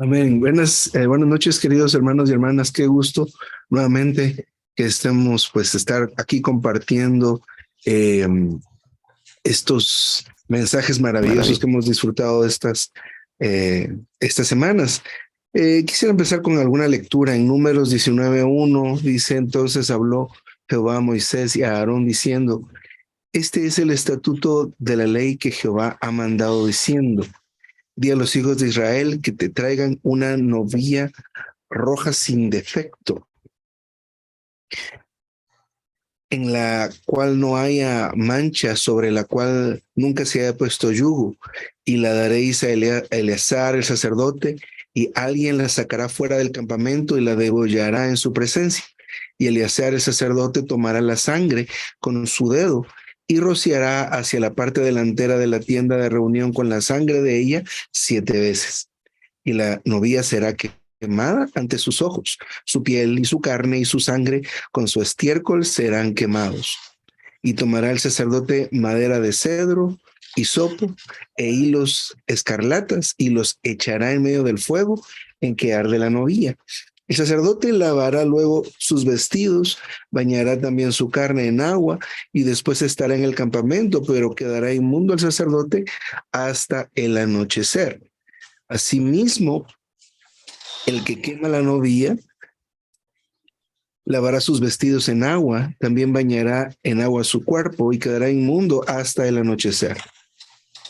Amén. Buenas noches, queridos hermanos y hermanas. Qué gusto nuevamente que estemos, estar aquí compartiendo eh, estos mensajes maravillosos que hemos disfrutado de estas semanas. Quisiera empezar con alguna lectura en Números 19:1. Dice: entonces habló Jehová a Moisés y a Aarón diciendo: este es el estatuto de la ley que Jehová ha mandado diciendo: di a los hijos de Israel que te traigan una novilla roja sin defecto, en la cual no haya mancha, sobre la cual nunca se haya puesto yugo, y la daréis a Eleazar el sacerdote, y alguien la sacará fuera del campamento y la degollará en su presencia. Y Eleazar el sacerdote tomará la sangre con su dedo y rociará hacia la parte delantera de la tienda de reunión con la sangre de ella 7 veces. Y la novilla será quemada ante sus ojos. Su piel y su carne y su sangre con su estiércol serán quemados. Y tomará el sacerdote madera de cedro, hisopo e hilos escarlatas y los echará en medio del fuego en que arde la novilla. El sacerdote lavará luego sus vestidos, bañará también su carne en agua y después estará en el campamento, pero quedará inmundo el sacerdote hasta el anochecer. Asimismo, el que quema la novilla lavará sus vestidos en agua, también bañará en agua su cuerpo y quedará inmundo hasta el anochecer.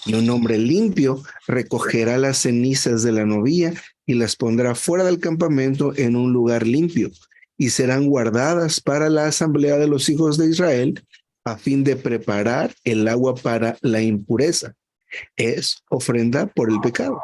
Y un hombre limpio recogerá las cenizas de la novilla y las pondrá fuera del campamento en un lugar limpio, y serán guardadas para la asamblea de los hijos de Israel a fin de preparar el agua para la impureza. Es ofrenda por el pecado.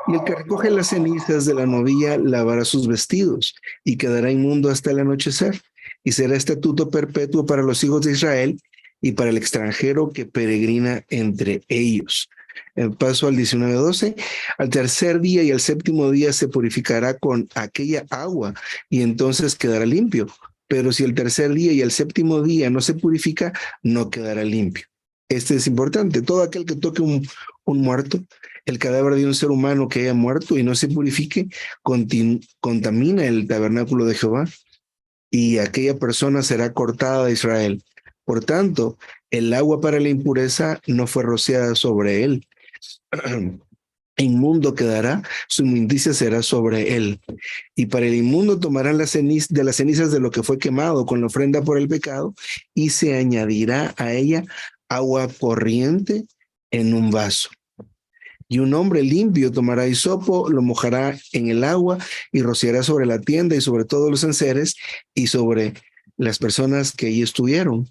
Y el que recoge las cenizas de la novilla lavará sus vestidos y quedará inmundo hasta el anochecer. Y será estatuto perpetuo para los hijos de Israel y para el extranjero que peregrina entre ellos. El paso al 19:12. Al tercer día y al séptimo día se purificará con aquella agua y entonces quedará limpio. Pero si el tercer día y el séptimo día no se purifica, no quedará limpio. Este es importante. Todo aquel que toque un muerto, el cadáver de un ser humano que haya muerto y no se purifique, contamina el tabernáculo de Jehová, y aquella persona será cortada de Israel. Por tanto, el agua para la impureza no fue rociada sobre él. Inmundo quedará, su inmundicia será sobre él. Y para el inmundo tomarán las cenizas de lo que fue quemado con la ofrenda por el pecado, y se añadirá a ella agua corriente en un vaso. Y un hombre limpio tomará hisopo, lo mojará en el agua y rociará sobre la tienda y sobre todos los enseres y sobre las personas que allí estuvieron,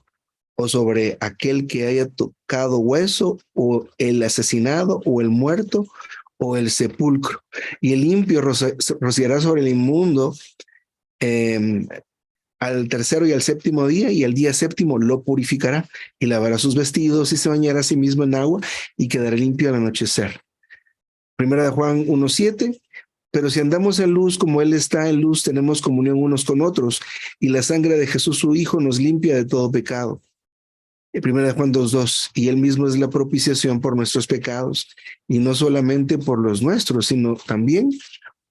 o sobre aquel que haya tocado hueso, o el asesinado, o el muerto, o el sepulcro. Y el limpio rociará sobre el inmundo al tercero y al séptimo día, y el día séptimo lo purificará y lavará sus vestidos y se bañará a sí mismo en agua y quedará limpio al anochecer. Primera de Juan 1:7. Pero si andamos en luz como Él está en luz, tenemos comunión unos con otros, y la sangre de Jesús su Hijo nos limpia de todo pecado. Primera de Juan 2:2. Y Él mismo es la propiciación por nuestros pecados, y no solamente por los nuestros, sino también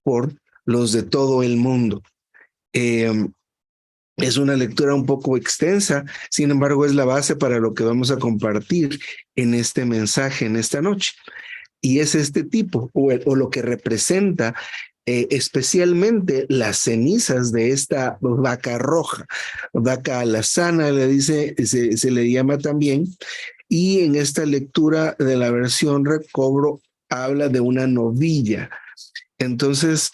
por los de todo el mundo. Es una lectura un poco extensa, sin embargo es la base para lo que vamos a compartir en este mensaje, en esta noche. Y es este tipo, o lo que representa especialmente las cenizas de esta vaca roja, vaca alazana se le llama también, y en esta lectura de la versión Recobro habla de una novilla. Entonces,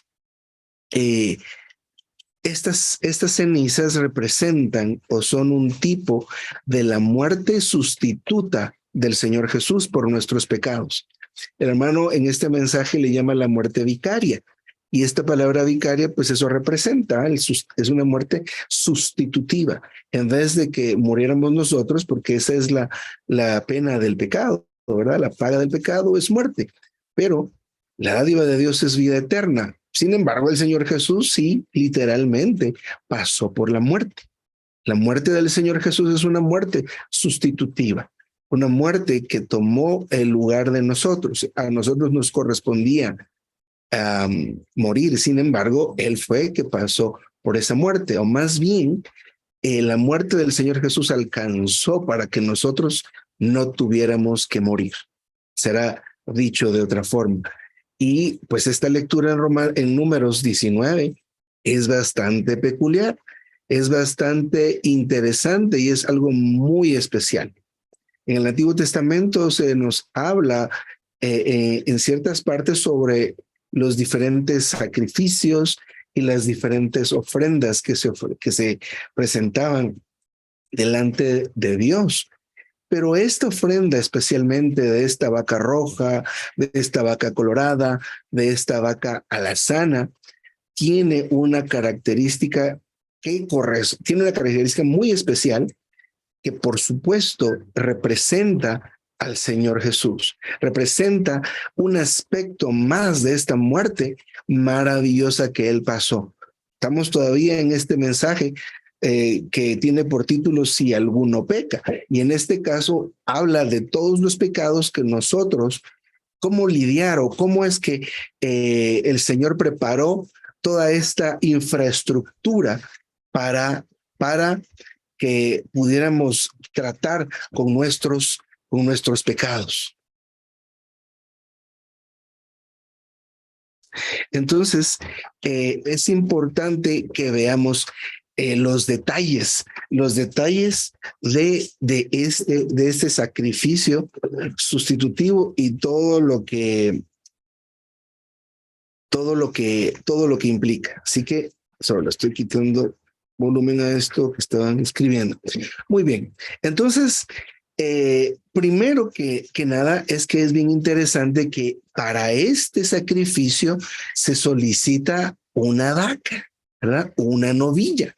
estas cenizas representan o son un tipo de la muerte sustituta del Señor Jesús por nuestros pecados. El hermano en este mensaje le llama la muerte vicaria. Y esta palabra vicaria, pues eso representa, es una muerte sustitutiva. En vez de que muriéramos nosotros, porque esa es la pena del pecado, ¿verdad? La paga del pecado es muerte. Pero la dádiva de Dios es vida eterna. Sin embargo, el Señor Jesús sí, literalmente, pasó por la muerte. La muerte del Señor Jesús es una muerte sustitutiva, una muerte que tomó el lugar de nosotros. A nosotros nos correspondía morir. Sin embargo, él fue que pasó por esa muerte, o más bien, la muerte del Señor Jesús alcanzó para que nosotros no tuviéramos que morir. Será dicho de otra forma. Y pues esta lectura en Números 19 es bastante peculiar, es bastante interesante y es algo muy especial. En el Antiguo Testamento se nos habla en ciertas partes sobre los diferentes sacrificios y las diferentes ofrendas que se presentaban delante de Dios. Pero esta ofrenda, especialmente de esta vaca roja, de esta vaca colorada, de esta vaca alazana, tiene una característica tiene una característica muy especial que por supuesto representa al Señor Jesús, representa un aspecto más de esta muerte maravillosa que Él pasó. Estamos todavía en este mensaje que tiene por título Si alguno peca, y en este caso habla de todos los pecados que nosotros, cómo lidiar o cómo es que el Señor preparó toda esta infraestructura para que pudiéramos tratar con nuestros pecados. Entonces, es importante que veamos los detalles de este sacrificio sustitutivo y todo lo que implica. Así que solo estoy quitando volumen a esto que estaban escribiendo. Muy bien. Entonces, primero que nada es que es bien interesante que para este sacrificio se solicita una vaca, ¿verdad? Una novilla.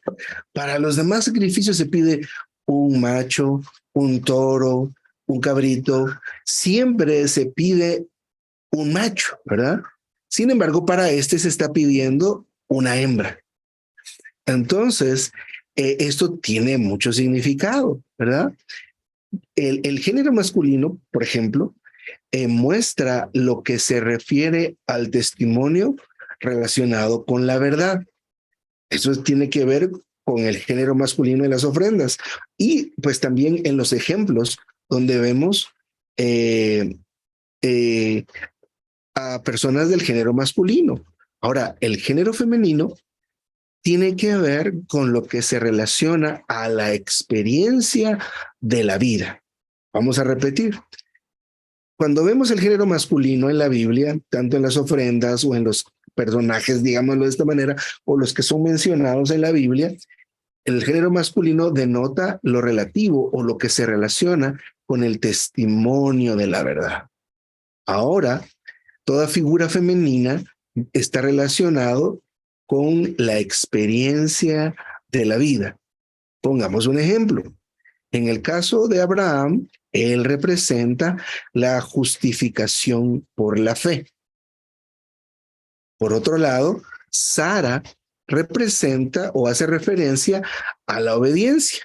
Para los demás sacrificios se pide un macho, un toro, un cabrito. Siempre se pide un macho, ¿verdad? Sin embargo, para este se está pidiendo una hembra. Entonces, esto tiene mucho significado, ¿verdad? El género masculino, por ejemplo, muestra lo que se refiere al testimonio relacionado con la verdad. Eso tiene que ver con el género masculino en las ofrendas. Y pues también en los ejemplos donde vemos a personas del género masculino. Ahora, el género femenino tiene que ver con lo que se relaciona a la experiencia de la vida. Vamos a repetir. Cuando vemos el género masculino en la Biblia, tanto en las ofrendas o en los personajes, digámoslo de esta manera, o los que son mencionados en la Biblia, el género masculino denota lo relativo o lo que se relaciona con el testimonio de la verdad. Ahora, toda figura femenina está relacionado con la experiencia de la vida. Pongamos un ejemplo. En el caso de Abraham, él representa la justificación por la fe. Por otro lado, Sara representa o hace referencia a la obediencia.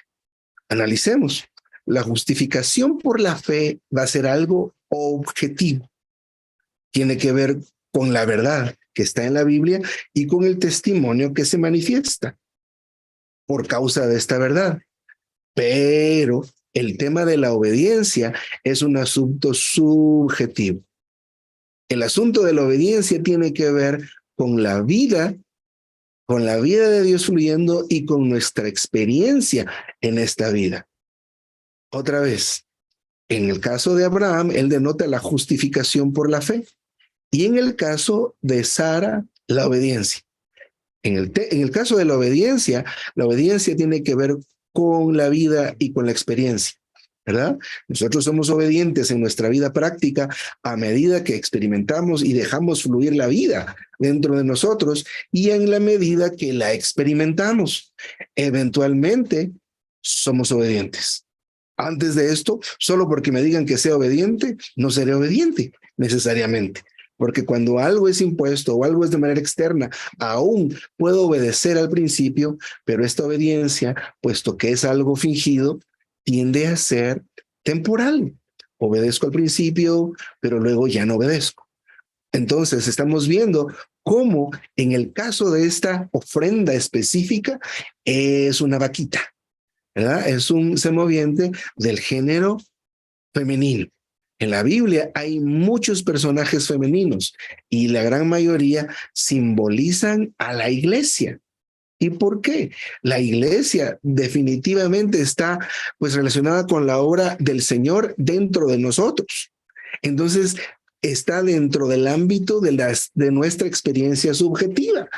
Analicemos. La justificación por la fe va a ser algo objetivo. Tiene que ver con la verdad que está en la Biblia y con el testimonio que se manifiesta por causa de esta verdad. Pero el tema de la obediencia es un asunto subjetivo. El asunto de la obediencia tiene que ver con la vida de Dios fluyendo y con nuestra experiencia en esta vida. Otra vez, en el caso de Abraham, él denota la justificación por la fe. Y en el caso de Sara, la obediencia. En el caso de la obediencia tiene que ver con la vida y con la experiencia, ¿verdad? Nosotros somos obedientes en nuestra vida práctica a medida que experimentamos y dejamos fluir la vida dentro de nosotros y en la medida que la experimentamos. Eventualmente somos obedientes. Antes de esto, solo porque me digan que sea obediente, no seré obediente necesariamente. Porque cuando algo es impuesto o algo es de manera externa, aún puedo obedecer al principio, pero esta obediencia, puesto que es algo fingido, tiende a ser temporal. Obedezco al principio, pero luego ya no obedezco. Entonces, estamos viendo cómo en el caso de esta ofrenda específica es una vaquita, ¿verdad? Es un semoviente del género femenino. En la Biblia hay muchos personajes femeninos y la gran mayoría simbolizan a la iglesia. ¿Y por qué? La iglesia definitivamente está pues relacionada con la obra del Señor dentro de nosotros. Entonces, está dentro del ámbito de nuestra experiencia subjetiva.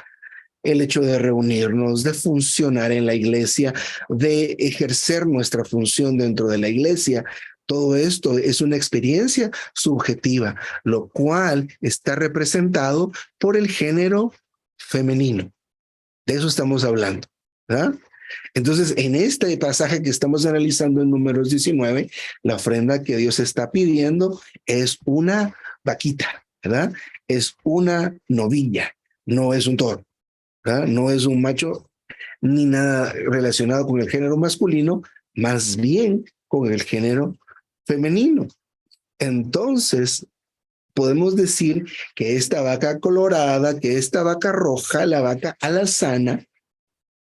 El hecho de reunirnos, de funcionar en la iglesia, de ejercer nuestra función dentro de la iglesia. Todo esto es una experiencia subjetiva, lo cual está representado por el género femenino. De eso estamos hablando, ¿verdad? Entonces, en este pasaje que estamos analizando en Números 19, la ofrenda que Dios está pidiendo es una vaquita, ¿verdad? Es una novilla, no es un toro, ¿verdad? No es un macho ni nada relacionado con el género masculino, más bien con el género femenino. Entonces, podemos decir que esta vaca colorada, que esta vaca roja, la vaca alazana,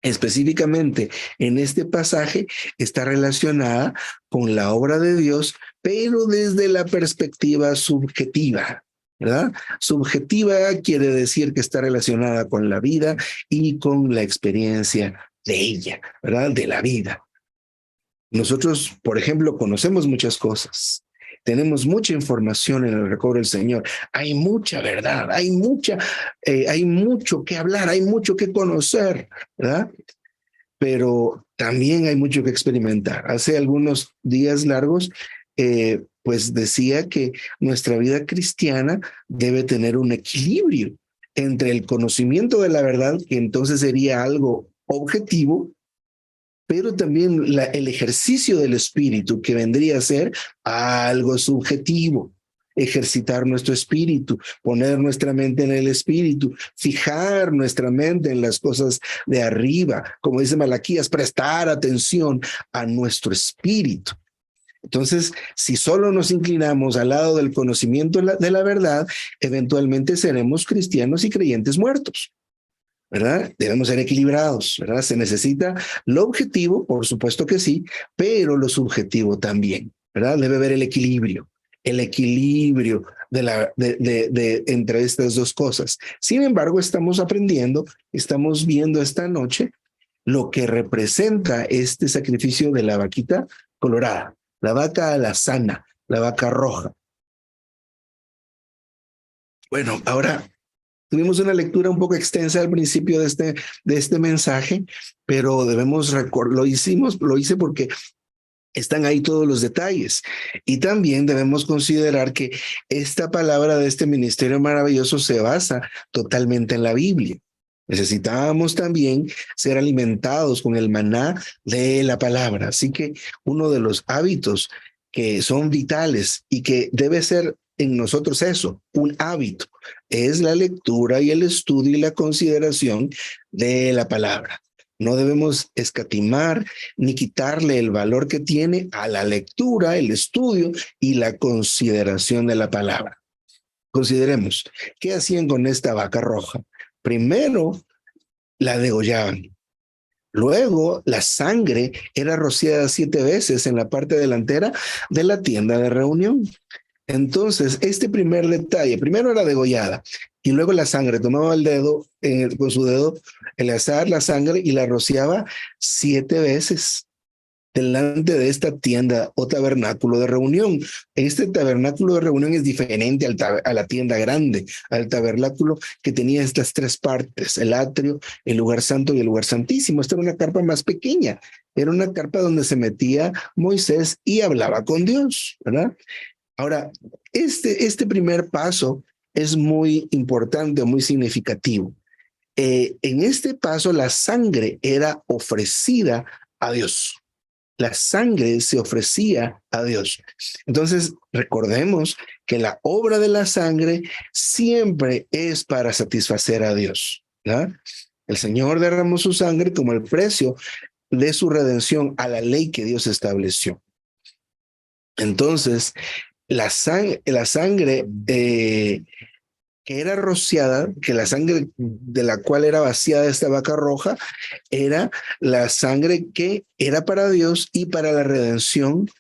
específicamente en este pasaje, está relacionada con la obra de Dios, pero desde la perspectiva subjetiva, ¿verdad? Subjetiva quiere decir que está relacionada con la vida y con la experiencia de ella, ¿verdad? De la vida. Nosotros, por ejemplo, conocemos muchas cosas. Tenemos mucha información en el recobro del Señor. Hay mucha verdad, hay mucho que hablar, hay mucho que conocer, ¿verdad? Pero también hay mucho que experimentar. Hace algunos días largos, pues decía que nuestra vida cristiana debe tener un equilibrio entre el conocimiento de la verdad, que entonces sería algo objetivo, pero también el ejercicio del espíritu, que vendría a ser algo subjetivo. Ejercitar nuestro espíritu, poner nuestra mente en el espíritu, fijar nuestra mente en las cosas de arriba, como dice Malaquías, prestar atención a nuestro espíritu. Entonces, si solo nos inclinamos al lado del conocimiento de la verdad, eventualmente seremos cristianos y creyentes muertos, ¿verdad? Debemos ser equilibrados, ¿verdad? Se necesita lo objetivo, por supuesto que sí, pero lo subjetivo también, ¿verdad? Debe haber el equilibrio entre estas dos cosas. Sin embargo, estamos aprendiendo, estamos viendo esta noche lo que representa este sacrificio de la vaquita colorada, la vaca alazana, la vaca roja. Bueno, ahora tuvimos una lectura un poco extensa al principio de este mensaje, pero debemos recordar, lo hice porque están ahí todos los detalles. Y también debemos considerar que esta palabra de este ministerio maravilloso se basa totalmente en la Biblia. Necesitábamos también ser alimentados con el maná de la palabra. Así que uno de los hábitos que son vitales y que debe ser en nosotros eso, un hábito, es la lectura y el estudio y la consideración de la palabra. No debemos escatimar ni quitarle el valor que tiene a la lectura, el estudio y la consideración de la palabra. Consideremos, ¿qué hacían con esta vaca roja? Primero, la degollaban. Luego, la sangre era rociada 7 veces en la parte delantera de la tienda de reunión. Entonces, este primer detalle, primero era degollada y luego la sangre, tomaba el dedo, con su dedo, el azar, la sangre y la rociaba 7 veces delante de esta tienda o tabernáculo de reunión. Este tabernáculo de reunión es diferente a la tienda grande, al tabernáculo que tenía estas 3 partes, el atrio, el lugar santo y el lugar santísimo. Esta era una carpa más pequeña, era una carpa donde se metía Moisés y hablaba con Dios, ¿verdad? Ahora, este primer paso es muy importante, muy significativo. En este paso, la sangre era ofrecida a Dios. La sangre se ofrecía a Dios. Entonces, recordemos que la obra de la sangre siempre es para satisfacer a Dios, ¿verdad? El Señor derramó su sangre como el precio de su redención a la ley que Dios estableció. Entonces, la sangre que era rociada, que la sangre de la cual era vaciada esta vaca roja, era la sangre que era para Dios y para la redención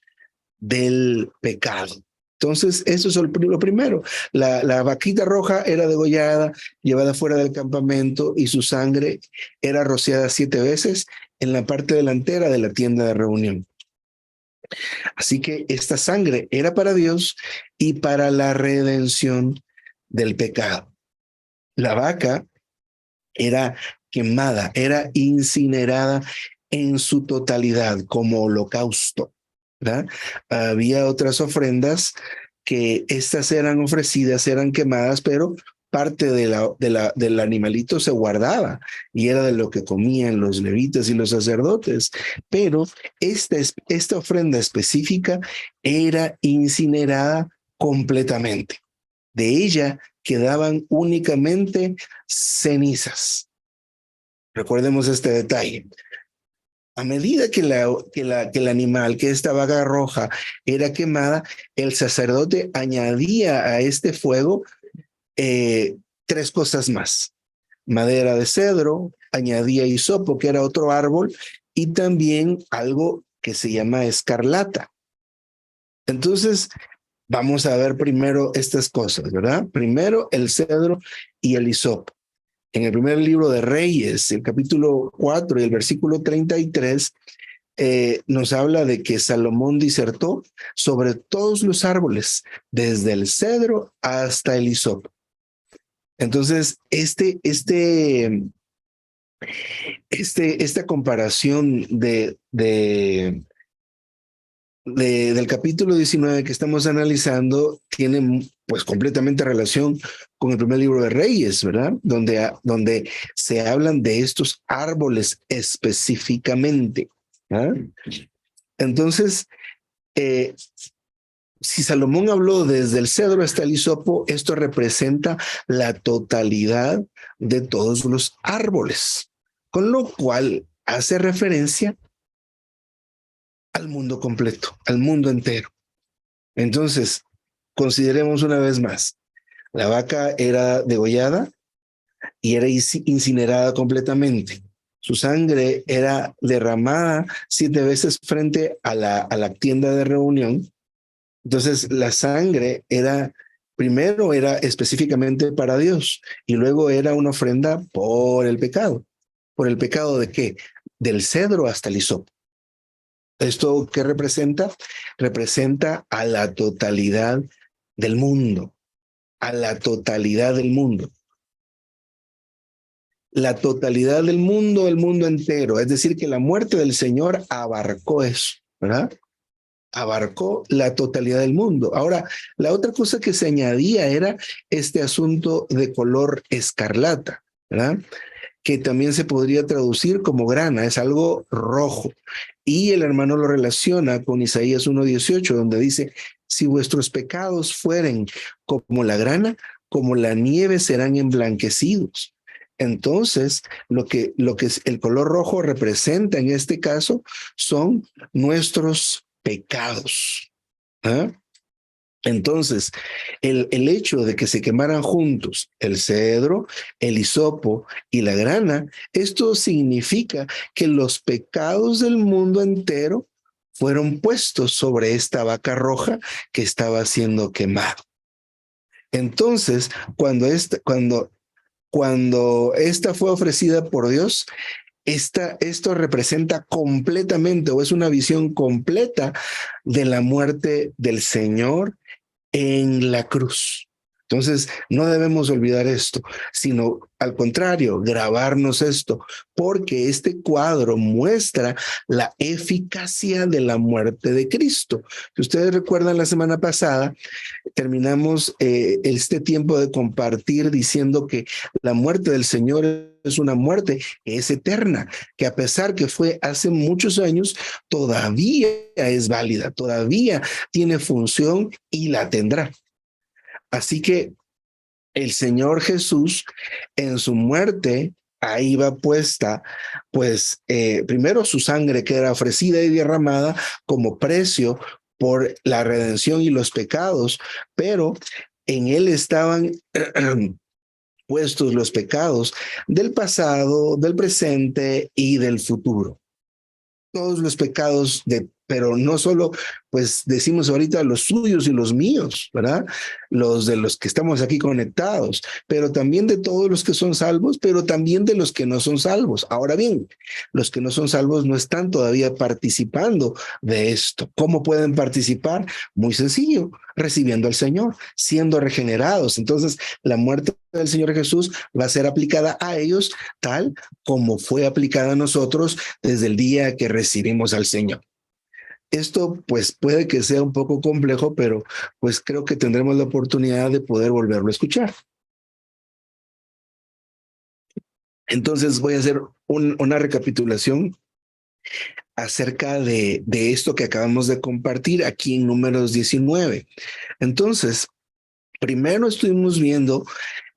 del pecado. Entonces, eso es lo primero. La vaquita roja era degollada, llevada fuera del campamento y su sangre era rociada 7 veces en la parte delantera de la tienda de reunión. Así que esta sangre era para Dios y para la redención del pecado. La vaca era quemada, era incinerada en su totalidad como holocausto, ¿verdad? Había otras ofrendas que estas eran ofrecidas, eran quemadas, pero parte del animalito se guardaba y era de lo que comían los levitas y los sacerdotes. Pero esta ofrenda específica era incinerada completamente. De ella quedaban únicamente cenizas. Recordemos este detalle. A medida que el animal, que esta vaca roja era quemada, el sacerdote añadía a este fuego 3 cosas más. Madera de cedro, añadía hisopo, que era otro árbol, y también algo que se llama escarlata. Entonces, vamos a ver primero estas cosas, ¿verdad? Primero el cedro y el hisopo. En el primer libro de Reyes, el capítulo 4 y el versículo 33, nos habla de que Salomón disertó sobre todos los árboles, desde el cedro hasta el hisopo. Entonces, esta comparación del capítulo 19 que estamos analizando tiene pues completamente relación con el primer libro de Reyes, ¿verdad? Donde se hablan de estos árboles específicamente, ¿verdad? Entonces, si Salomón habló desde el cedro hasta el hisopo, esto representa la totalidad de todos los árboles, con lo cual hace referencia al mundo completo, al mundo entero. Entonces, consideremos una vez más, la vaca era degollada y era incinerada completamente. Su sangre era derramada 7 veces frente a la tienda de reunión. Entonces, la sangre primero era específicamente para Dios y luego era una ofrenda por el pecado. ¿Por el pecado de qué? Del cedro hasta el hisopo. ¿Esto qué representa? Representa a la totalidad del mundo, a la totalidad del mundo. La totalidad del mundo, el mundo entero. Es decir, que la muerte del Señor abarcó eso, ¿verdad? Abarcó la totalidad del mundo. Ahora, la otra cosa que se añadía era este asunto de color escarlata, ¿verdad? Que también se podría traducir como grana, es algo rojo. Y el hermano lo relaciona con Isaías 1:18, donde dice, si vuestros pecados fueren como la grana, como la nieve serán emblanquecidos. Entonces, lo que el color rojo representa en este caso son nuestros pecados. ¿Ah? Entonces, el hecho de que se quemaran juntos el cedro, el hisopo y la grana, esto significa que los pecados del mundo entero fueron puestos sobre esta vaca roja que estaba siendo quemada. Entonces, cuando esta fue ofrecida por Dios, esto representa completamente o es una visión completa de la muerte del Señor en la cruz. Entonces, no debemos olvidar esto, sino al contrario, grabarnos esto, porque este cuadro muestra la eficacia de la muerte de Cristo. Si ustedes recuerdan la semana pasada, terminamos este tiempo de compartir diciendo que la muerte del Señor es una muerte que es eterna, que a pesar que fue hace muchos años, todavía es válida, todavía tiene función y la tendrá. Así que el Señor Jesús en su muerte, ahí va puesta, pues primero su sangre que era ofrecida y derramada como precio por la redención y los pecados, pero en él estaban puestos los pecados del pasado, del presente y del futuro. Todos los pecados pero no solo, pues decimos ahorita los suyos y los míos, ¿verdad? Los de los que estamos aquí conectados, pero también de todos los que son salvos, pero también de los que no son salvos. Ahora bien, los que no son salvos no están todavía participando de esto. ¿Cómo pueden participar? Muy sencillo, recibiendo al Señor, siendo regenerados. Entonces, la muerte del Señor Jesús va a ser aplicada a ellos tal como fue aplicada a nosotros desde el día que recibimos al Señor. Esto pues puede que sea un poco complejo, pero pues creo que tendremos la oportunidad de poder volverlo a escuchar. Entonces voy a hacer una recapitulación acerca de esto que acabamos de compartir aquí en Números 19. Entonces, primero estuvimos viendo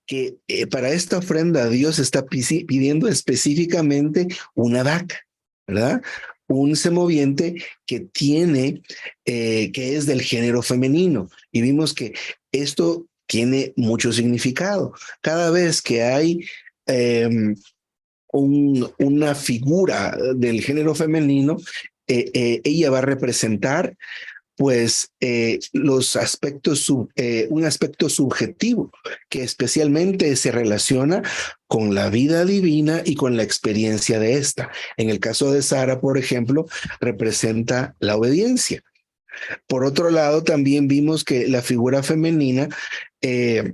que para esta ofrenda Dios está pidiendo específicamente una vaca, ¿verdad? Un semoviente que tiene, que es del género femenino. Y vimos que esto tiene mucho significado. Cada vez que hay una figura del género femenino, ella va a representar pues los aspectos, un aspecto subjetivo que especialmente se relaciona con la vida divina y con la experiencia de esta. En el caso de Sara, por ejemplo, representa la obediencia. Por otro lado, también vimos que la figura femenina eh,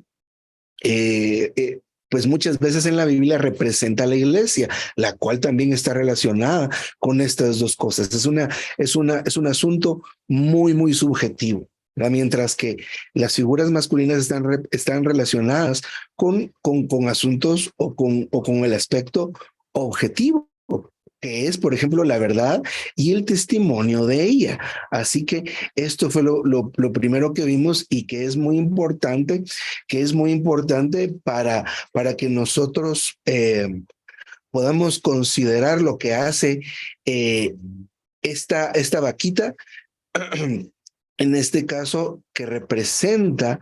eh, eh, pues muchas veces en la Biblia representa a la iglesia, la cual también está relacionada con estas dos cosas. Es un asunto muy, muy subjetivo. ¿Verdad? Mientras que las figuras masculinas están relacionadas con asuntos o con el aspecto objetivo, que es, por ejemplo, la verdad y el testimonio de ella. Así que esto fue lo primero que vimos y que es muy importante para que nosotros podamos considerar lo que hace eh, esta vaquita, en este caso, que representa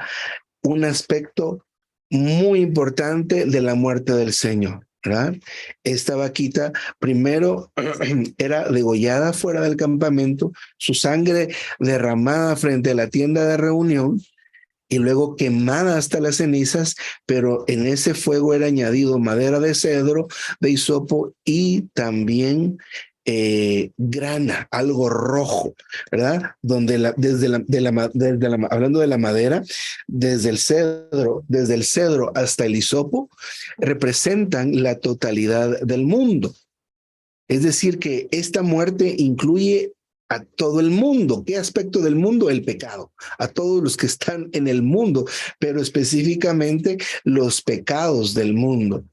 un aspecto muy importante de la muerte del Señor, ¿verdad? Esta vaquita primero era degollada fuera del campamento, su sangre derramada frente a la tienda de reunión y luego quemada hasta las cenizas, pero en ese fuego era añadido madera de cedro, de hisopo y también grana, algo rojo, ¿verdad? Donde hablando de la madera, desde el cedro hasta el hisopo, representan la totalidad del mundo. Es decir, que esta muerte incluye a todo el mundo. ¿Qué aspecto del mundo? El pecado. A todos los que están en el mundo, pero específicamente los pecados del mundo.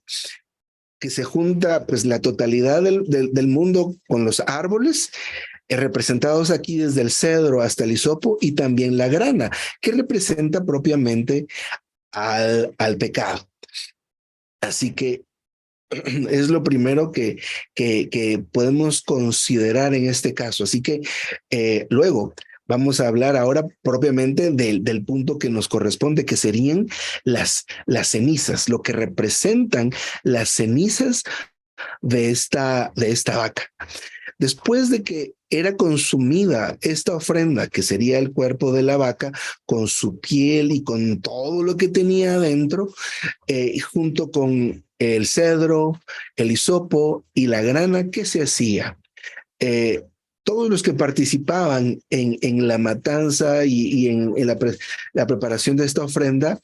Que se junta pues la totalidad del mundo con los árboles, representados aquí desde el cedro hasta el hisopo y también la grana, que representa propiamente al pecado. Así que es lo primero que podemos considerar en este caso. Así que luego vamos a hablar ahora propiamente del punto que nos corresponde, que serían las cenizas, lo que representan las cenizas de esta vaca. Después de que era consumida esta ofrenda, que sería el cuerpo de la vaca, con su piel y con todo lo que tenía adentro, junto con el cedro, el hisopo y la grana, ¿qué se hacía? Eh, todos los que participaban en la matanza y en la preparación de esta ofrenda,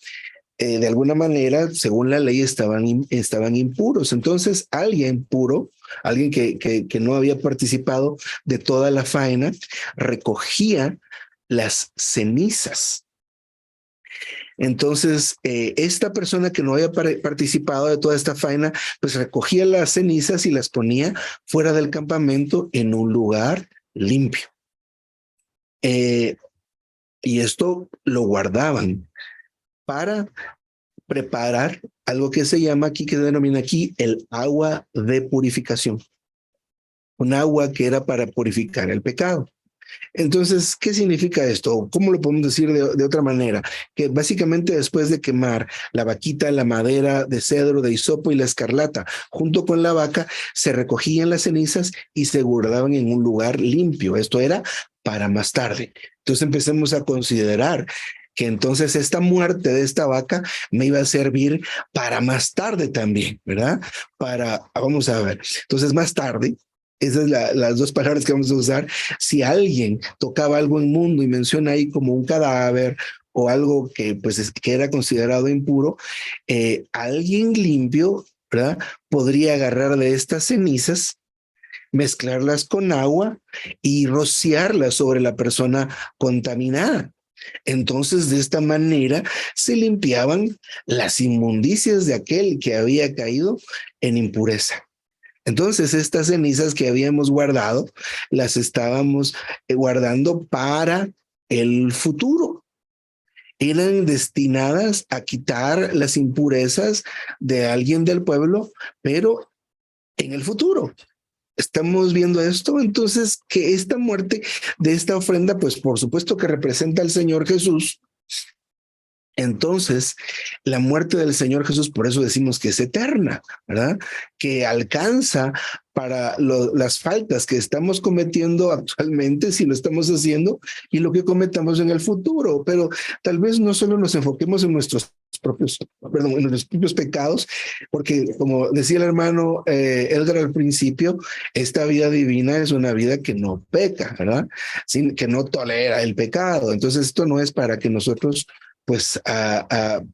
de alguna manera, según la ley, estaban impuros. Entonces, alguien puro, alguien que no había participado de toda la faena, recogía las cenizas. Entonces, esta persona que no había participado de toda esta faena, pues recogía las cenizas y las ponía fuera del campamento en un lugar limpio. Y esto lo guardaban para preparar algo que se llama aquí, que se denomina aquí el agua de purificación. Un agua que era para purificar el pecado. Entonces, ¿qué significa esto? ¿Cómo lo podemos decir de otra manera? Que básicamente después de quemar la vaquita, la madera de cedro, de hisopo y la escarlata, junto con la vaca, se recogían las cenizas y se guardaban en un lugar limpio. Esto era para más tarde. Entonces empecemos a considerar que entonces esta muerte de esta vaca me iba a servir para más tarde también, ¿verdad? Vamos a ver, entonces más tarde, esas son las dos palabras que vamos a usar. Si alguien tocaba algo inmundo y menciona ahí como un cadáver o algo que, pues, que era considerado impuro, alguien limpio, ¿verdad? Podría agarrar de estas cenizas, mezclarlas con agua y rociarlas sobre la persona contaminada. Entonces, de esta manera se limpiaban las inmundicias de aquel que había caído en impureza. Entonces, estas cenizas que habíamos guardado, las estábamos guardando para el futuro. Eran destinadas a quitar las impurezas de alguien del pueblo, pero en el futuro. Estamos viendo esto, entonces, que esta muerte de esta ofrenda, pues por supuesto que representa al Señor Jesús. Entonces, la muerte del Señor Jesús, por eso decimos que es eterna, ¿verdad? Que alcanza para las faltas que estamos cometiendo actualmente, si lo estamos haciendo, y lo que cometamos en el futuro. Pero tal vez no solo nos enfoquemos en nuestros en nuestros propios pecados, porque como decía el hermano Edgar al principio, esta vida divina es una vida que no peca, ¿verdad? Que no tolera el pecado. Entonces, esto no es para que nosotros pues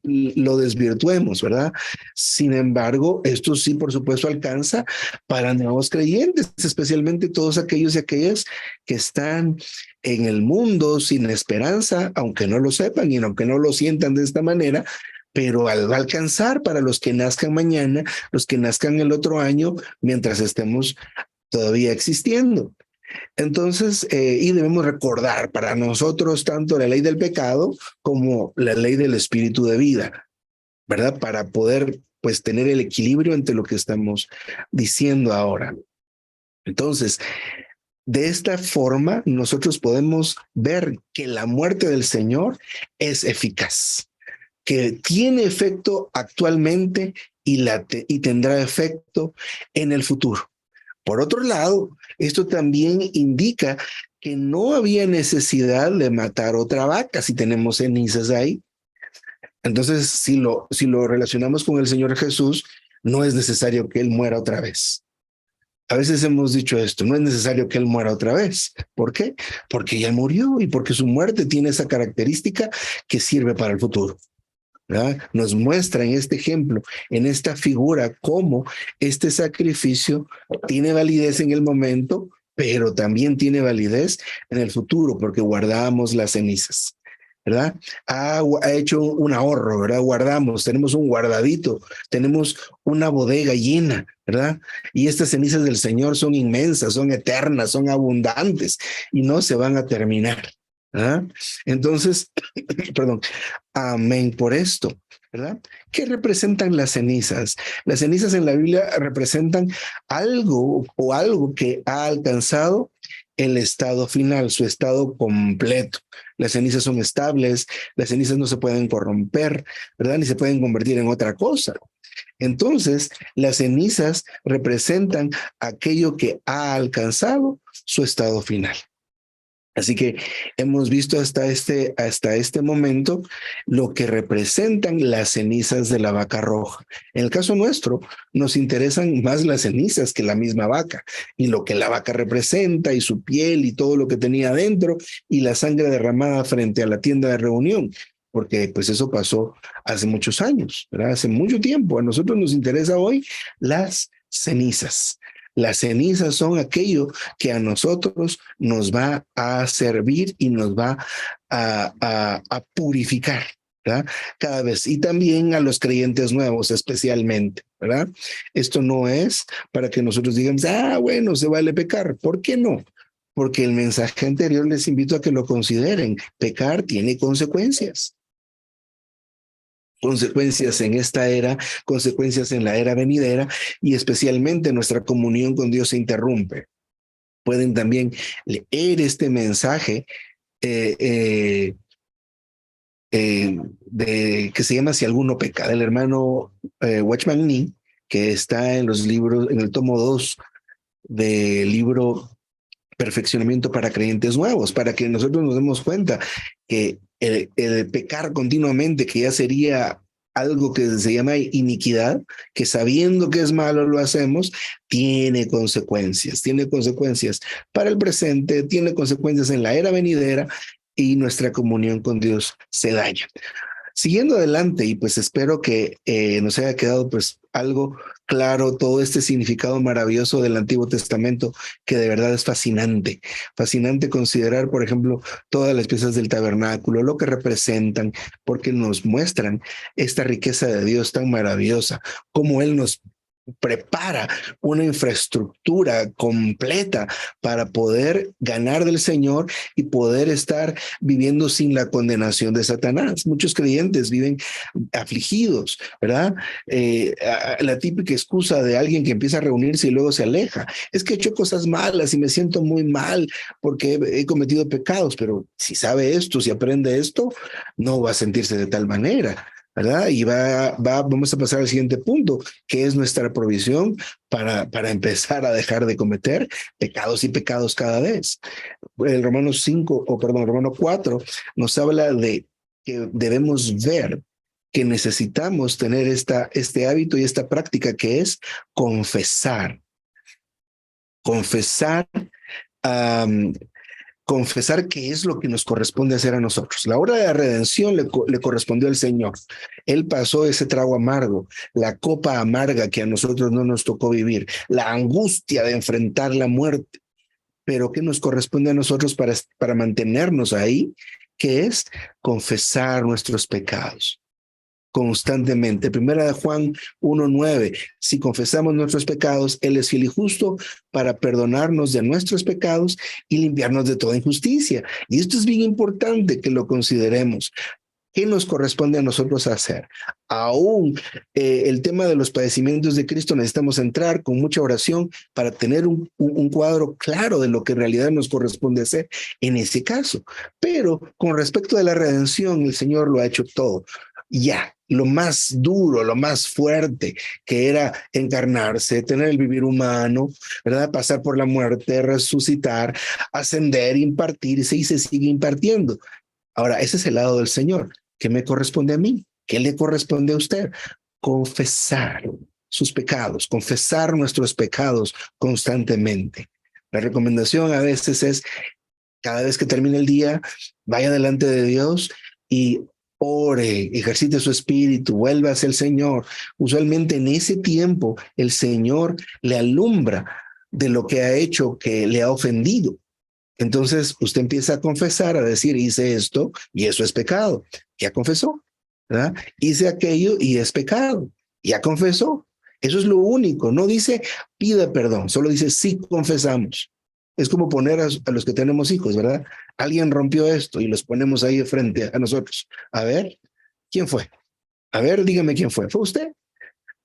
lo desvirtuemos, ¿verdad? Sin embargo, esto sí, por supuesto, alcanza para nuevos creyentes, especialmente todos aquellos y aquellas que están en el mundo sin esperanza, aunque no lo sepan y aunque no lo sientan de esta manera, pero al alcanzar para los que nazcan mañana, los que nazcan el otro año, mientras estemos todavía existiendo. Entonces, y debemos recordar para nosotros tanto la ley del pecado como la ley del espíritu de vida, ¿verdad? Para poder, pues, tener el equilibrio entre lo que estamos diciendo ahora. Entonces, de esta forma, nosotros podemos ver que la muerte del Señor es eficaz, que tiene efecto actualmente y tendrá efecto en el futuro. Por otro lado, esto también indica que no había necesidad de matar otra vaca si tenemos cenizas ahí. Entonces, si lo relacionamos con el Señor Jesús, no es necesario que Él muera otra vez. A veces hemos dicho esto, no es necesario que Él muera otra vez. ¿Por qué? Porque ya murió y porque su muerte tiene esa característica que sirve para el futuro, ¿verdad? Nos muestra en este ejemplo, en esta figura, cómo este sacrificio tiene validez en el momento, pero también tiene validez en el futuro, porque guardamos las cenizas, ¿verdad? Ha hecho un ahorro, ¿verdad? Guardamos, tenemos un guardadito, tenemos una bodega llena, ¿verdad? Y estas cenizas del Señor son inmensas, son eternas, son abundantes y no se van a terminar. ¿Ah? Entonces, perdón, amén por esto, ¿verdad? ¿Qué representan las cenizas? Las cenizas en la Biblia representan algo que ha alcanzado el estado final, su estado completo. Las cenizas son estables, las cenizas no se pueden corromper, ¿verdad? Ni se pueden convertir en otra cosa. Entonces, las cenizas representan aquello que ha alcanzado su estado final. Así que hemos visto hasta este momento lo que representan las cenizas de la vaca roja. En el caso nuestro, nos interesan más las cenizas que la misma vaca y lo que la vaca representa y su piel y todo lo que tenía adentro y la sangre derramada frente a la tienda de reunión, porque pues eso pasó hace muchos años, ¿verdad? Hace mucho tiempo. A nosotros nos interesa hoy las cenizas. Las cenizas son aquello que a nosotros nos va a servir y nos va a purificar, ¿verdad? Cada vez. Y también a los creyentes nuevos especialmente, ¿verdad? Esto no es para que nosotros digamos, bueno, se vale pecar. ¿Por qué no? Porque el mensaje anterior les invito a que lo consideren. Pecar tiene consecuencias. Consecuencias en esta era, consecuencias en la era venidera y especialmente nuestra comunión con Dios se interrumpe. pueden también leer este mensaje que se llama Si alguno peca, del hermano Watchman Nee, que está en los libros, en el tomo 2 del libro Perfeccionamiento para Creyentes Nuevos, para que nosotros nos demos cuenta que el pecar continuamente, que ya sería algo que se llama iniquidad, que sabiendo que es malo lo hacemos, tiene consecuencias para el presente, tiene consecuencias en la era venidera, y nuestra comunión con Dios se daña. Siguiendo adelante, y pues espero que nos haya quedado pues algo claro todo este significado maravilloso del Antiguo Testamento, que de verdad es fascinante. Fascinante considerar, por ejemplo, todas las piezas del tabernáculo, lo que representan, porque nos muestran esta riqueza de Dios tan maravillosa, cómo Él nos prepara una infraestructura completa para poder ganar del Señor y poder estar viviendo sin la condenación de Satanás. Muchos creyentes viven afligidos, ¿verdad? La típica excusa de alguien que empieza a reunirse y luego se aleja. Es que he hecho cosas malas y me siento muy mal porque he cometido pecados, pero si sabe esto, si aprende esto, no va a sentirse de tal manera, ¿verdad? Y vamos a pasar al siguiente punto, que es nuestra provisión para empezar a dejar de cometer pecados y pecados cada vez. El Romano 4 nos habla de que debemos ver que necesitamos tener este hábito y esta práctica, que es confesar. Confesar qué es lo que nos corresponde hacer a nosotros. La hora de la redención le correspondió al Señor. Él pasó ese trago amargo, la copa amarga que a nosotros no nos tocó vivir, la angustia de enfrentar la muerte. Pero ¿qué nos corresponde a nosotros para mantenernos ahí? Que es confesar nuestros pecados constantemente. Primera de Juan 1:9, si confesamos nuestros pecados, Él es fiel y justo para perdonarnos de nuestros pecados y limpiarnos de toda injusticia. Y esto es bien importante que lo consideremos. ¿Qué nos corresponde a nosotros hacer? Aún el tema de los padecimientos de Cristo, necesitamos entrar con mucha oración para tener un cuadro claro de lo que en realidad nos corresponde hacer en ese caso. Pero con respecto a la redención, el Señor lo ha hecho todo. Ya, lo más duro, lo más fuerte, que era encarnarse, tener el vivir humano, ¿verdad? Pasar por la muerte, resucitar, ascender, impartirse, y se sigue impartiendo. Ahora, ese es el lado del Señor. ¿Qué me corresponde a mí? ¿Qué le corresponde a usted? Confesar sus pecados, confesar nuestros pecados constantemente. La recomendación a veces es, cada vez que termine el día, vaya delante de Dios y ore, ejercite su espíritu, vuelva hacia el Señor. Usualmente en ese tiempo el Señor le alumbra de lo que ha hecho, que le ha ofendido. Entonces usted empieza a confesar, a decir, hice esto y eso es pecado. Ya confesó, ¿verdad? Hice aquello y es pecado. Ya confesó. Eso es lo único. No dice pida perdón, solo dice sí confesamos. Es como poner a los que tenemos hijos, ¿verdad? Alguien rompió esto y los ponemos ahí de frente a nosotros. A ver, ¿quién fue? A ver, dígame quién fue. ¿Fue usted?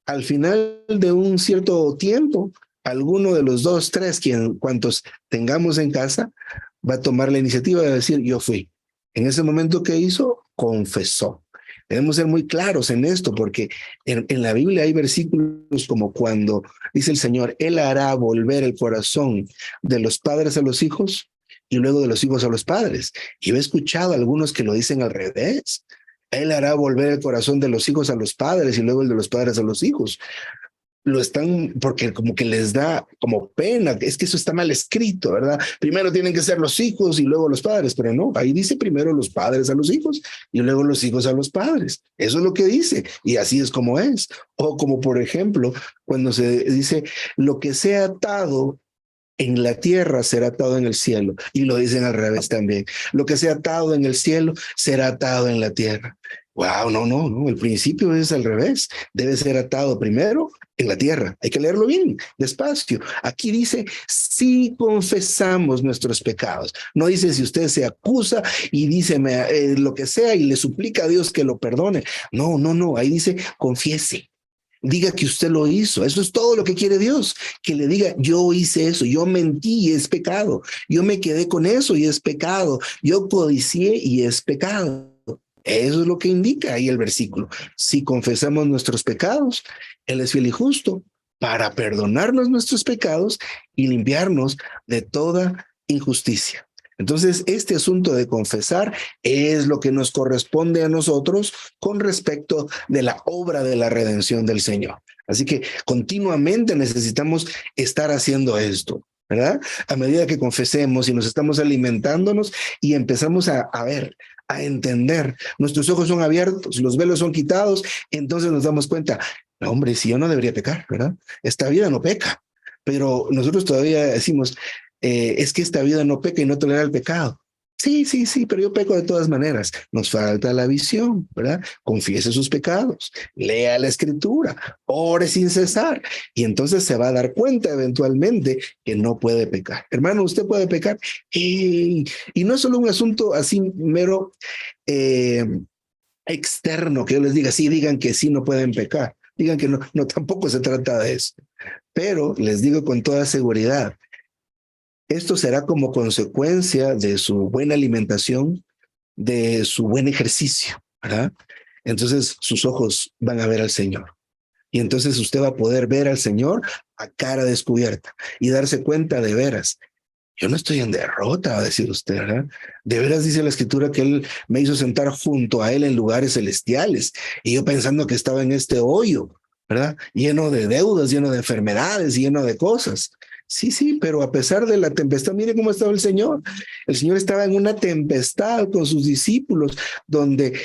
Al final de un cierto tiempo, alguno de los dos, tres, cuantos tengamos en casa, va a tomar la iniciativa de decir, yo fui. En ese momento que hizo, confesó. Debemos ser muy claros en esto, porque en la Biblia hay versículos como cuando dice el Señor, Él hará volver el corazón de los padres a los hijos y luego de los hijos a los padres. Y yo he escuchado a algunos que lo dicen al revés. Él hará volver el corazón de los hijos a los padres y luego el de los padres a los hijos. Lo están, porque como que les da como pena, es que eso está mal escrito, ¿verdad? Primero tienen que ser los hijos y luego los padres, pero no, ahí dice primero los padres a los hijos y luego los hijos a los padres. Eso es lo que dice y así es como es. O como por ejemplo, cuando se dice lo que sea atado en la tierra será atado en el cielo. Y lo dicen al revés también. Lo que sea atado en el cielo será atado en la tierra. Wow, no. El principio es al revés. Debe ser atado primero en la tierra. Hay que leerlo bien, despacio. Aquí dice, si confesamos nuestros pecados. No dice si usted se acusa y dice lo que sea y le suplica a Dios que lo perdone. No. Ahí dice, confiese. diga que usted lo hizo. Eso es todo lo que quiere Dios, que le diga, yo hice eso, yo mentí y es pecado, yo me quedé con eso y es pecado, yo codicié y es pecado. Eso es lo que indica ahí el versículo. Si confesamos nuestros pecados, Él es fiel y justo para perdonarnos nuestros pecados y limpiarnos de toda injusticia. Entonces, este asunto de confesar es lo que nos corresponde a nosotros con respecto de la obra de la redención del Señor. Así que continuamente necesitamos estar haciendo esto, ¿verdad? A medida que confesemos y nos estamos alimentándonos y empezamos a ver, a entender, nuestros ojos son abiertos, los velos son quitados, entonces nos damos cuenta, no, hombre, si yo no debería pecar, ¿verdad? Esta vida no peca, pero nosotros todavía decimos, es que esta vida no peca y no tolera el pecado. Sí, sí, sí, pero yo peco de todas maneras. Nos falta la visión, ¿verdad? Confiese sus pecados, lea la escritura, ore sin cesar y entonces se va a dar cuenta eventualmente que no puede pecar. Hermano, usted puede pecar y no es solo un asunto así mero eh, externo que yo les diga, sí, digan que sí, no pueden pecar. Digan que no, no, tampoco se trata de eso. Pero les digo con toda seguridad, esto será como consecuencia de su buena alimentación, de su buen ejercicio, ¿verdad? Entonces sus ojos van a ver al Señor. Y entonces usted va a poder ver al Señor a cara descubierta y darse cuenta de veras. Yo no estoy en derrota, va a decir usted, ¿verdad? De veras dice la Escritura que Él me hizo sentar junto a Él en lugares celestiales. Y yo pensando que estaba en este hoyo, ¿verdad? Lleno de deudas, lleno de enfermedades, lleno de cosas. Sí, sí, pero a pesar de la tempestad, mire cómo estaba el Señor. El Señor estaba en una tempestad con sus discípulos, donde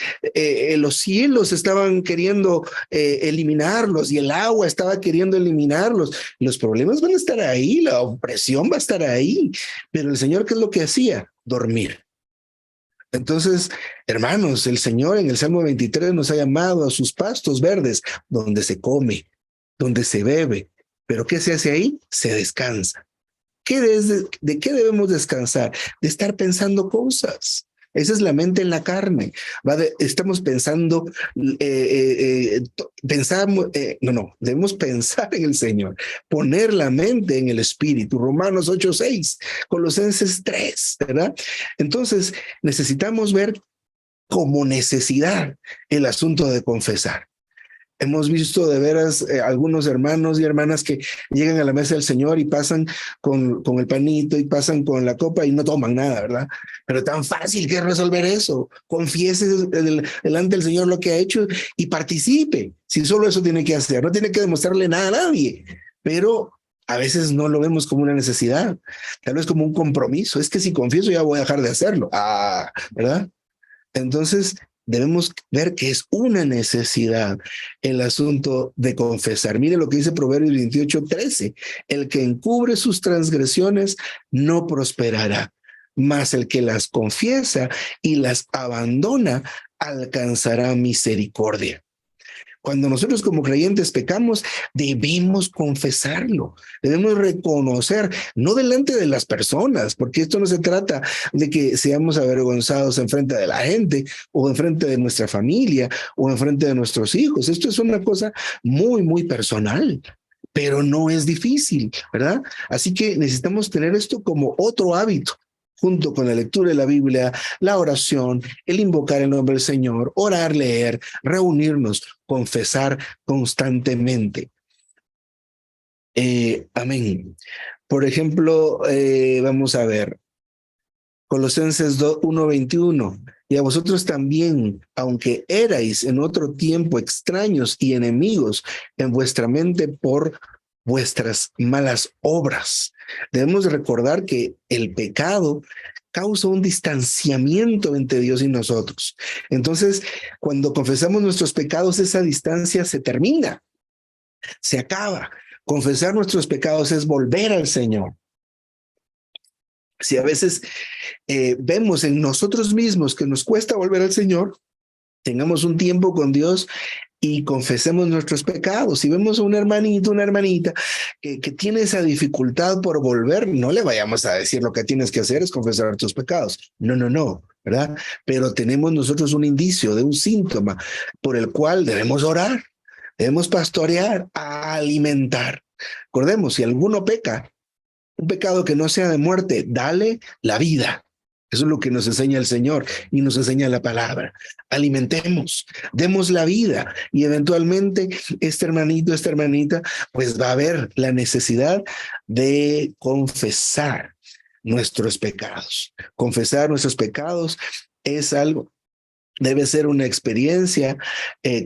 los cielos estaban queriendo eliminarlos y el agua estaba queriendo eliminarlos. Los problemas van a estar ahí, la opresión va a estar ahí, pero el Señor, ¿qué es lo que hacía? Dormir. Entonces, hermanos, el Señor en el Salmo 23 nos ha llamado a sus pastos verdes, donde se come, donde se bebe. ¿Pero qué se hace ahí? Se descansa. ¿De qué debemos descansar? De estar pensando cosas. Esa es la mente en la carne. Estamos pensando, debemos pensar en el Señor, poner la mente en el Espíritu. Romanos 8:6, Colosenses 3, ¿verdad? Entonces, necesitamos ver como necesidad el asunto de confesar. Hemos visto de veras algunos hermanos y hermanas que llegan a la mesa del Señor y pasan con el panito y pasan con la copa y no toman nada, ¿verdad? Pero tan fácil que es resolver eso. Confiese delante del Señor lo que ha hecho y participe. Si solo eso tiene que hacer, no tiene que demostrarle nada a nadie. Pero a veces no lo vemos como una necesidad, tal vez como un compromiso. Es que si confieso ya voy a dejar de hacerlo. ¿Verdad? Entonces, debemos ver que es una necesidad el asunto de confesar. Mire lo que dice Proverbios 28:13. El que encubre sus transgresiones no prosperará, mas el que las confiesa y las abandona alcanzará misericordia. Cuando nosotros como creyentes pecamos, debemos confesarlo, debemos reconocer, no delante de las personas, porque esto no se trata de que seamos avergonzados en frente de la gente o en frente de nuestra familia o en frente de nuestros hijos. Esto es una cosa muy, muy personal, pero no es difícil, ¿verdad? Así que necesitamos tener esto como otro hábito, junto con la lectura de la Biblia, la oración, el invocar el nombre del Señor, orar, leer, reunirnos, confesar constantemente. Amén. Por ejemplo, vamos a ver, Colosenses 1:21. Y a vosotros también, aunque erais en otro tiempo extraños y enemigos en vuestra mente por vuestras malas obras. Debemos recordar que el pecado causa un distanciamiento entre Dios y nosotros. Entonces, cuando confesamos nuestros pecados, esa distancia se termina, se acaba. Confesar nuestros pecados es volver al Señor. Si a veces vemos en nosotros mismos que nos cuesta volver al Señor, tengamos un tiempo con Dios y confesemos nuestros pecados. Si vemos a un hermanito, una hermanita que tiene esa dificultad por volver, no le vayamos a decir lo que tienes que hacer es confesar tus pecados. No, no, no, ¿verdad? Pero tenemos nosotros un indicio de un síntoma por el cual debemos orar. Debemos pastorear, alimentar. Recordemos, si alguno peca, un pecado que no sea de muerte, dale la vida. Eso es lo que nos enseña el Señor y nos enseña la palabra. Alimentemos, demos la vida y eventualmente este hermanito, esta hermanita, pues va a ver la necesidad de confesar nuestros pecados. Confesar nuestros pecados es algo, debe ser una experiencia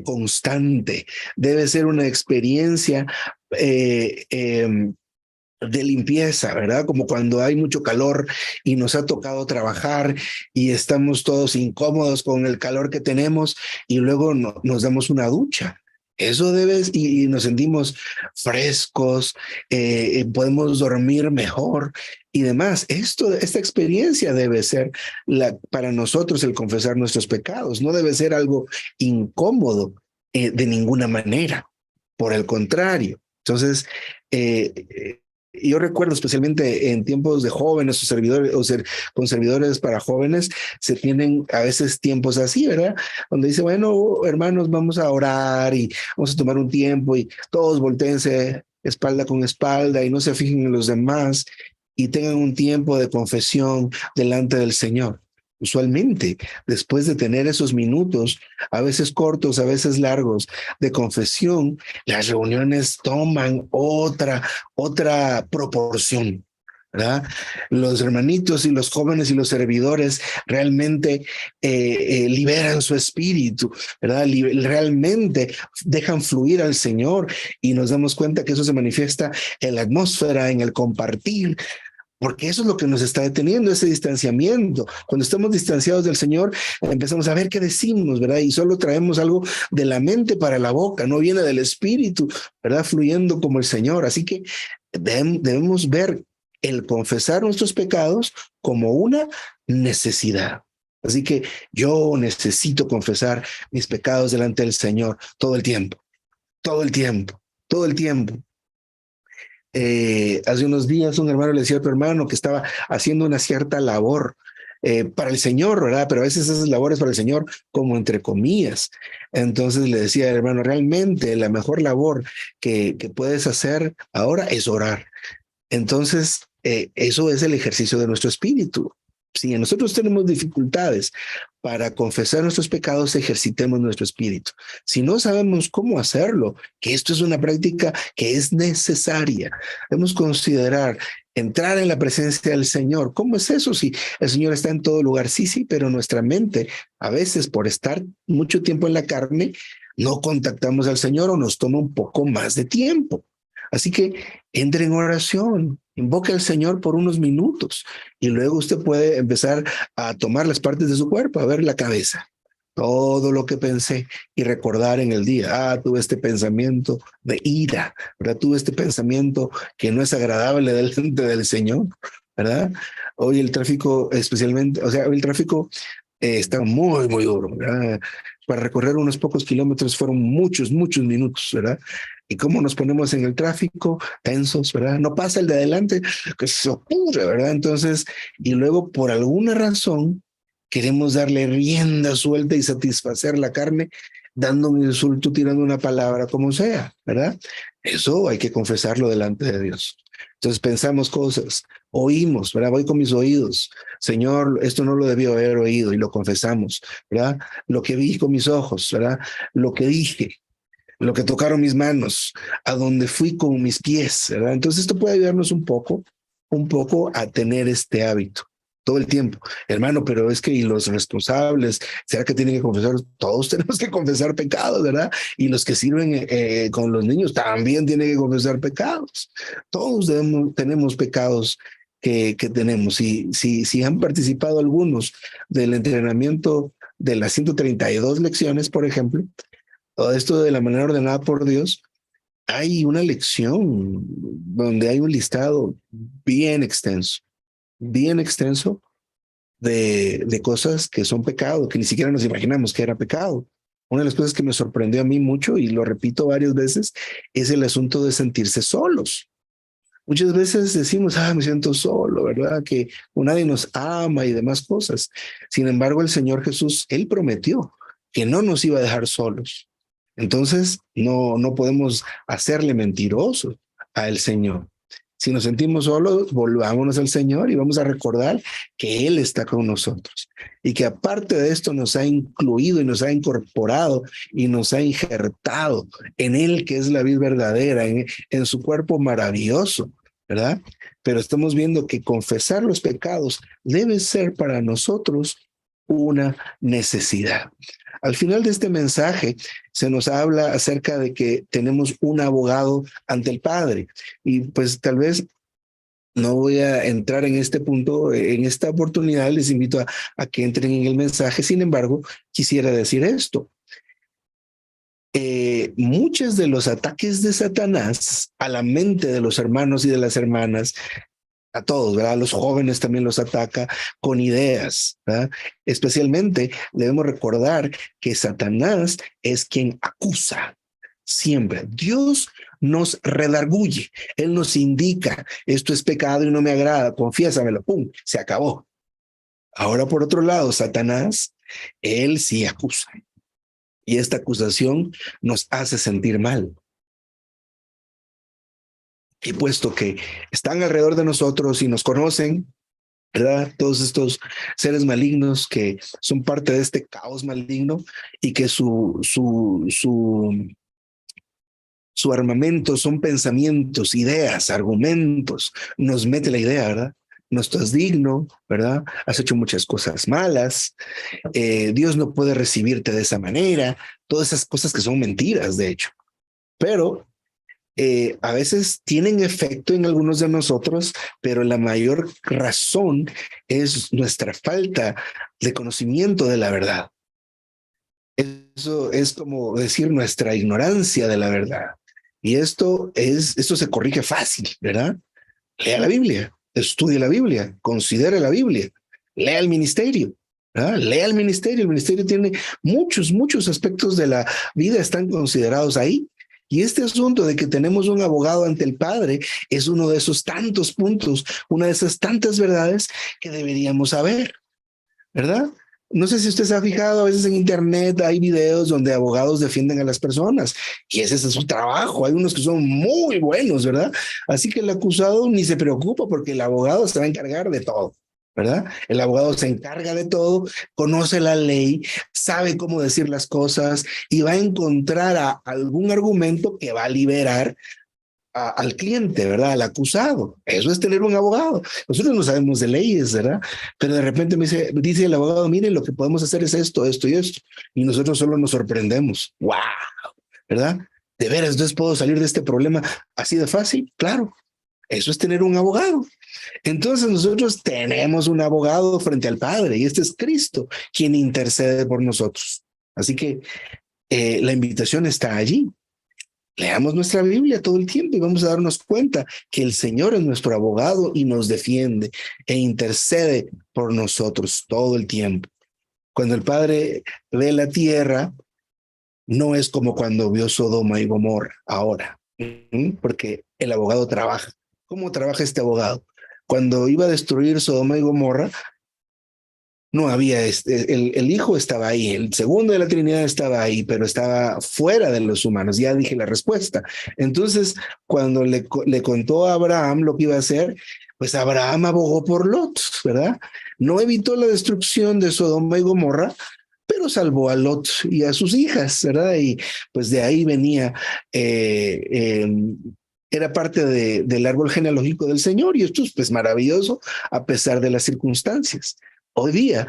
constante, debe ser una experiencia de limpieza, ¿verdad? Como cuando hay mucho calor y nos ha tocado trabajar y estamos todos incómodos con el calor que tenemos y luego nos damos una ducha. Eso debe, y nos sentimos frescos, podemos dormir mejor y demás. Esta experiencia debe ser para nosotros el confesar nuestros pecados. No debe ser algo incómodo de ninguna manera. Por el contrario. Entonces, yo recuerdo especialmente en tiempos de jóvenes o servidores con servidores para jóvenes, se tienen a veces tiempos así, ¿verdad? Donde dice, bueno, hermanos, vamos a orar y vamos a tomar un tiempo y todos voltéense espalda con espalda y no se fijen en los demás y tengan un tiempo de confesión delante del Señor. Usualmente, después de tener esos minutos, a veces cortos, a veces largos, de confesión, las reuniones toman otra proporción, ¿verdad? Los hermanitos y los jóvenes y los servidores realmente liberan su espíritu, ¿verdad? Realmente dejan fluir al Señor y nos damos cuenta que eso se manifiesta en la atmósfera, en el compartir, porque eso es lo que nos está deteniendo, ese distanciamiento. Cuando estamos distanciados del Señor, empezamos a ver qué decimos, ¿verdad? Y solo traemos algo de la mente para la boca, no viene del espíritu, ¿verdad? Fluyendo como el Señor. Así que debemos ver el confesar nuestros pecados como una necesidad. Así que yo necesito confesar mis pecados delante del Señor todo el tiempo, todo el tiempo, todo el tiempo. Hace unos días un hermano le decía a otro hermano que estaba haciendo una cierta labor para el Señor, ¿verdad? Pero a veces esas labores para el Señor como entre comillas. Entonces le decía al hermano, realmente la mejor labor que puedes hacer ahora es orar. Entonces, eso es el ejercicio de nuestro espíritu. Si nosotros tenemos dificultades para confesar nuestros pecados, ejercitemos nuestro espíritu. Si no sabemos cómo hacerlo, que esto es una práctica que es necesaria, debemos considerar entrar en la presencia del Señor. ¿Cómo es eso? Si el Señor está en todo lugar, sí, sí, pero nuestra mente, a veces por estar mucho tiempo en la carne, no contactamos al Señor o nos toma un poco más de tiempo. Así que entre en oración, invoque al Señor por unos minutos y luego usted puede empezar a tomar las partes de su cuerpo, a ver la cabeza, todo lo que pensé y recordar en el día, tuve este pensamiento de ira, ¿verdad? Tuve este pensamiento que no es agradable delante del Señor, ¿verdad? Hoy el tráfico, especialmente, o sea, hoy el tráfico está muy, muy duro, ¿verdad? Para recorrer unos pocos kilómetros fueron muchos, muchos minutos, ¿verdad? Y cómo nos ponemos en el tráfico, tensos, ¿verdad? No pasa el de adelante, que se ocurre, ¿verdad? Entonces, y luego por alguna razón queremos darle rienda suelta y satisfacer la carne, dando un insulto, tirando una palabra, como sea, ¿verdad? Eso hay que confesarlo delante de Dios. Entonces pensamos cosas, oímos, ¿verdad? Voy con mis oídos. Señor, esto no lo debió haber oído y lo confesamos, ¿verdad? Lo que vi con mis ojos, ¿verdad? Lo que dije, lo que tocaron mis manos, a donde fui con mis pies, ¿verdad? Entonces esto puede ayudarnos un poco a tener este hábito todo el tiempo. Hermano, pero es que y los responsables, ¿será que tienen que confesar? Todos tenemos que confesar pecados, ¿verdad? Y los que sirven con los niños también tienen que confesar pecados. Todos tenemos pecados que tenemos. Si han participado algunos del entrenamiento de las 132 lecciones, por ejemplo, todo esto de la manera ordenada por Dios, hay una lección donde hay un listado bien extenso de cosas que son pecado, que ni siquiera nos imaginamos que era pecado. Una de las cosas que me sorprendió a mí mucho, y lo repito varias veces, es el asunto de sentirse solos. Muchas veces decimos, me siento solo, ¿verdad? Que nadie nos ama y demás cosas. Sin embargo, el Señor Jesús, Él prometió que no nos iba a dejar solos. Entonces, no podemos hacerle mentiroso al Señor. Si nos sentimos solos, volvámonos al Señor y vamos a recordar que Él está con nosotros y que aparte de esto nos ha incluido y nos ha incorporado y nos ha injertado en Él, que es la vida verdadera, en su cuerpo maravilloso, ¿verdad? Pero estamos viendo que confesar los pecados debe ser para nosotros una necesidad. Al final de este mensaje se nos habla acerca de que tenemos un abogado ante el Padre y pues tal vez no voy a entrar en este punto, en esta oportunidad les invito a que entren en el mensaje. Sin embargo, quisiera decir esto. Muchos de los ataques de Satanás a la mente de los hermanos y de las hermanas, a todos, ¿verdad? A los jóvenes también los ataca con ideas, ¿verdad? Especialmente debemos recordar que Satanás es quien acusa siempre. Dios nos redarguye, Él nos indica, esto es pecado y no me agrada, confiésamelo, pum, se acabó. Ahora, por otro lado, Satanás, él sí acusa. Y esta acusación nos hace sentir mal. Y puesto que están alrededor de nosotros y nos conocen, ¿verdad? Todos estos seres malignos que son parte de este caos maligno y que su armamento son pensamientos, ideas, argumentos. Nos mete la idea, ¿verdad? No estás digno, ¿verdad? Has hecho muchas cosas malas. Dios no puede recibirte de esa manera. Todas esas cosas que son mentiras, de hecho. Pero a veces tienen efecto en algunos de nosotros, pero la mayor razón es nuestra falta de conocimiento de la verdad. Eso es como decir nuestra ignorancia de la verdad. Y esto se corrige fácil, ¿verdad? Lea la Biblia, estudie la Biblia, considere la Biblia, lea el ministerio. ¿verdad? Lea el ministerio tiene muchos aspectos de la vida están considerados ahí. Y este asunto de que tenemos un abogado ante el Padre es uno de esos tantos puntos, una de esas tantas verdades que deberíamos saber, ¿verdad? No sé si usted se ha fijado, a veces en internet hay videos donde abogados defienden a las personas y ese es su trabajo. Hay unos que son muy buenos, ¿verdad? Así que el acusado ni se preocupa porque el abogado se va a encargar de todo, ¿verdad? El abogado se encarga de todo, conoce la ley, sabe cómo decir las cosas y va a encontrar algún argumento que va a liberar al cliente, ¿verdad? Al acusado. Eso es tener un abogado. Nosotros no sabemos de leyes, ¿verdad? Pero de repente dice el abogado, miren, lo que podemos hacer es esto, esto y esto. Y nosotros solo nos sorprendemos. ¡Wow! ¿Verdad? De veras, entonces puedo salir de este problema así de fácil. Claro, eso es tener un abogado. Entonces nosotros tenemos un abogado frente al Padre y este es Cristo quien intercede por nosotros. Así que la invitación está allí. Leamos nuestra Biblia todo el tiempo y vamos a darnos cuenta que el Señor es nuestro abogado y nos defiende e intercede por nosotros todo el tiempo. Cuando el Padre ve la tierra, no es como cuando vio Sodoma y Gomorra ahora, porque el abogado trabaja. ¿Cómo trabaja este abogado? Cuando iba a destruir Sodoma y Gomorra, no había, el Hijo estaba ahí, el segundo de la Trinidad estaba ahí, pero estaba fuera de los humanos. Ya dije la respuesta. Entonces, cuando le contó a Abraham lo que iba a hacer, pues Abraham abogó por Lot, ¿verdad? No evitó la destrucción de Sodoma y Gomorra, pero salvó a Lot y a sus hijas, ¿verdad? Y pues de ahí venía, era parte del árbol genealógico del Señor y esto es pues maravilloso a pesar de las circunstancias. Hoy día,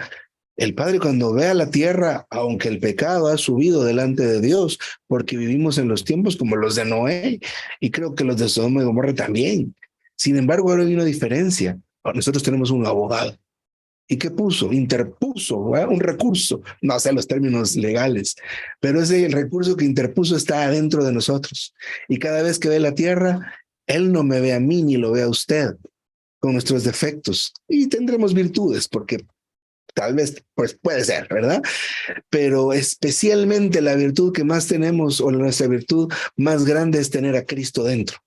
el Padre cuando ve a la tierra, aunque el pecado ha subido delante de Dios, porque vivimos en los tiempos como los de Noé, y creo que los de Sodoma y Gomorra también. Sin embargo, ahora hay una diferencia. Nosotros tenemos un abogado. ¿Y qué puso? Interpuso, ¿eh? Un recurso. No sé los términos legales, pero ese el recurso que interpuso está adentro de nosotros. Y cada vez que ve la tierra, Él no me ve a mí ni lo ve a usted con nuestros defectos. Y tendremos virtudes, porque tal vez, pues puede ser, ¿verdad? Pero especialmente la virtud que más tenemos o nuestra virtud más grande es tener a Cristo dentro.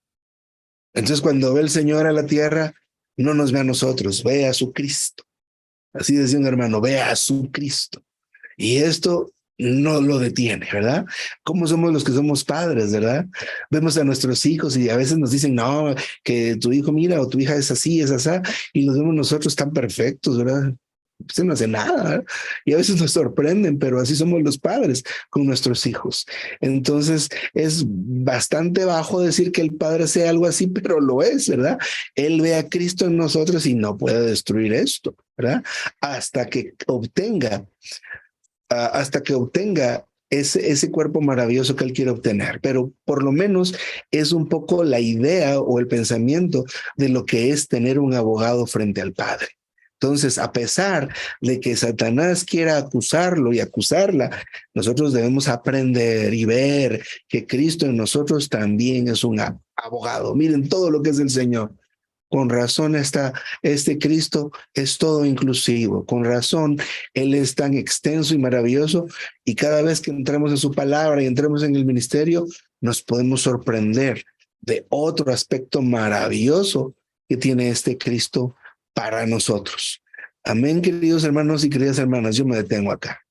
Entonces cuando ve el Señor a la tierra, no nos ve a nosotros, ve a su Cristo. Así decía un hermano, ve a su Cristo. Y esto no lo detiene, ¿verdad? ¿Cómo somos los que somos padres, verdad? Vemos a nuestros hijos y a veces nos dicen, no, que tu hijo mira o tu hija es así, es así, y nos vemos nosotros tan perfectos, ¿verdad? Usted no hace nada, ¿verdad? Y a veces nos sorprenden, pero así somos los padres con nuestros hijos. Entonces es bastante bajo decir que el padre sea algo así, pero lo es, ¿verdad? Él ve a Cristo en nosotros y no puede destruir esto, ¿verdad? Hasta que obtenga hasta que obtenga ese cuerpo maravilloso que él quiere obtener. Pero por lo menos es un poco la idea o el pensamiento de lo que es tener un abogado frente al Padre. Entonces, a pesar de que Satanás quiera acusarlo y acusarla, nosotros debemos aprender y ver que Cristo en nosotros también es un abogado. Miren todo lo que es el Señor. Con razón este Cristo es todo inclusivo. Con razón, Él es tan extenso y maravilloso. Y cada vez que entramos en su palabra y entramos en el ministerio, nos podemos sorprender de otro aspecto maravilloso que tiene este Cristo para nosotros. Amén, queridos hermanos y queridas hermanas. Yo me detengo acá.